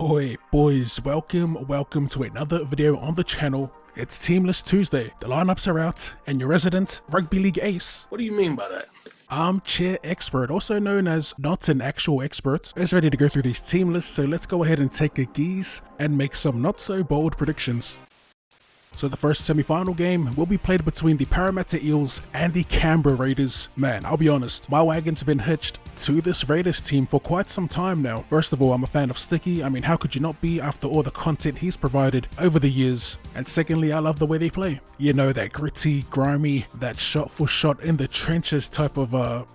Oi boys, welcome to another video on the channel. It's Teamless Tuesday, the lineups are out, and your resident rugby league ace, What do you mean by that? armchair expert, also known as not an actual expert, is ready to go through these team lists, so let's go ahead and take a gaze and make some not so bold predictions. So the first semi-final game will be played between the Parramatta Eels and the Canberra Raiders. Man, I'll be honest, my wagon's been hitched to this Raiders team for quite some time now. First of all, I'm a fan of Sticky. I mean, how could you not be after all the content he's provided over the years? And secondly, I love the way they play. You know, that gritty, grimy, that shot for shot in the trenches type of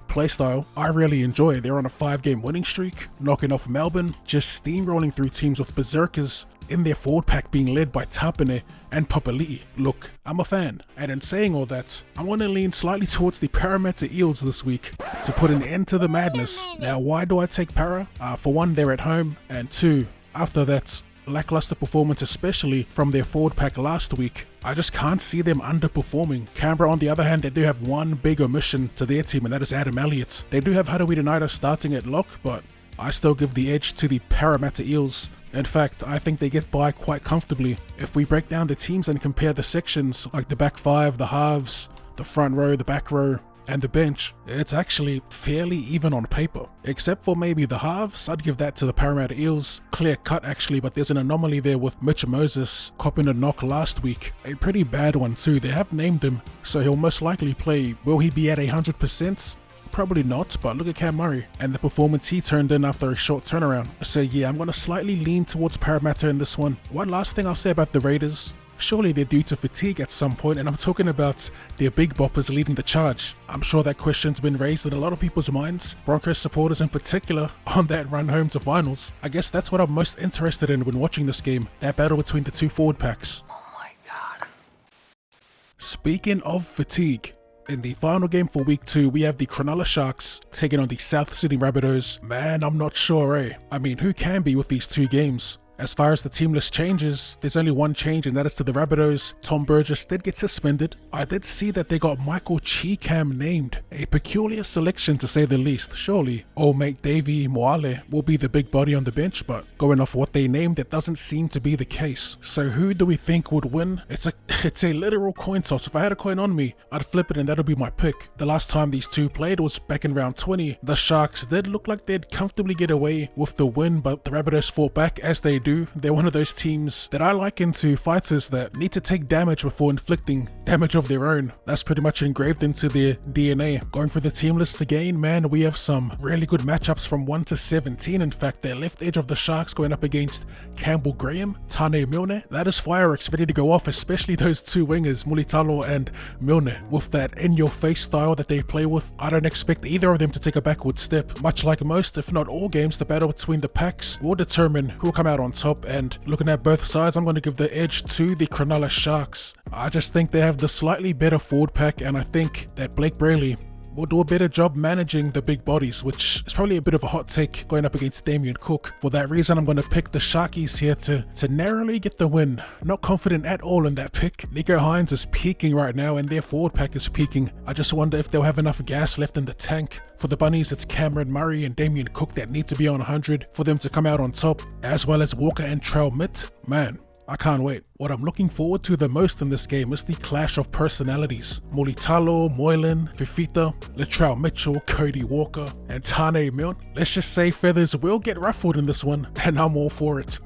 playstyle. I really enjoy it. They're on a 5-game winning streak, knocking off Melbourne, just steamrolling through teams with berserkers in their forward pack being led by Tapine and Papali'i. Look, I'm a fan, and in saying all that, I want to lean slightly towards the Parramatta Eels this week to put an end to the madness. Now, why do I take Para? For one, they're at home, and two, after that lackluster performance, especially from their forward pack last week, I just can't see them underperforming. Canberra, on the other hand, they do have one big omission to their team, and that is Adam Elliott. They do have Harawira starting at lock, but I still give the edge to the Parramatta Eels. In fact, I think they get by quite comfortably. If we break down the teams and compare the sections, like the back five, the halves, the front row, the back row, and the bench, it's actually fairly even on paper. Except for maybe the halves, I'd give that to the Parramatta Eels. Clear cut actually, but there's an anomaly there with Mitch Moses copping a knock last week. A pretty bad one too. They have named him, so he'll most likely play. Will he be at 100%? Probably not, but look at Cam Murray and the performance he turned in after a short turnaround. So yeah, I'm going to slightly lean towards Parramatta in this one. One last thing I'll say about the Raiders. Surely they're due to fatigue at some point, and I'm talking about their big boppers leading the charge. I'm sure that question's been raised in a lot of people's minds, Broncos supporters in particular, on that run home to finals. I guess that's what I'm most interested in when watching this game, that battle between the two forward packs. Oh my god. Speaking of fatigue, in the final game for week 2, we have the Cronulla Sharks taking on the South Sydney Rabbitohs. Man, I'm not sure, eh? I mean, who can be with these two games? As far as the team list changes, there's only one change, and that is to the Rabbitohs. Tom Burgess did get suspended. I did see that they got Michael Cheekam named. A peculiar selection to say the least. Surely, old mate Davey Moale will be the big body on the bench, but going off what they named, that doesn't seem to be the case. So who do we think would win? It's a literal coin toss. If I had a coin on me, I'd flip it and that'll be my pick. The last time these two played was back in round 20. The Sharks did look like they'd comfortably get away with the win, but the Rabbitohs fought back as they do. They're one of those teams that I liken to fighters that need to take damage before inflicting damage of their own. That's pretty much engraved into their DNA. Going through the team lists again, man, we have some really good matchups from 1 to 17. In fact, their left edge of the Sharks going up against Campbell Graham, Tane Milne. That is fireworks ready to go off, especially those two wingers, Mulitalo and Milne. With that in-your-face style that they play with, I don't expect either of them to take a backward step. Much like most, if not all games, the battle between the packs will determine who will come out on top. And looking at both sides, I'm going to give the edge to the Cronulla Sharks. I just think they have the slightly better forward pack, and I think that Blake Brayley will do a better job managing the big bodies, which is probably a bit of a hot take going up against Damien Cook. For that reason, I'm going to pick the Sharkies here to narrowly get the win. Not confident at all in that pick. Nico Hines is peaking right now, and their forward pack is peaking. I just wonder if they'll have enough gas left in the tank. For the Bunnies, it's Cameron Murray and Damien Cook that need to be on 100 for them to come out on top, as well as Walker and Latrell Mitchell. Man, I can't wait. What I'm looking forward to the most in this game is the clash of personalities. Mulitalo, Moylan, Fifita, Latrell Mitchell, Cody Walker, and Tane Milne. Let's just say feathers will get ruffled in this one, and I'm all for it.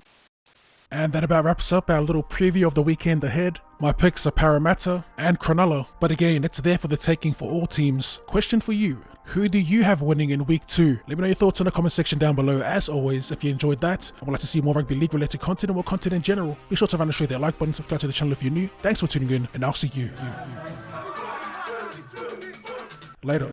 And that about wraps up our little preview of the weekend ahead. My picks are Parramatta and Cronulla, but again, it's there for the taking for all teams. Question for you. Who do you have winning in week 2? Let me know your thoughts in the comment section down below. As always, if you enjoyed that and would like to see more rugby league related content and more content in general, be sure to show that like button, subscribe to the channel if you're new. Thanks for tuning in, and I'll see you later.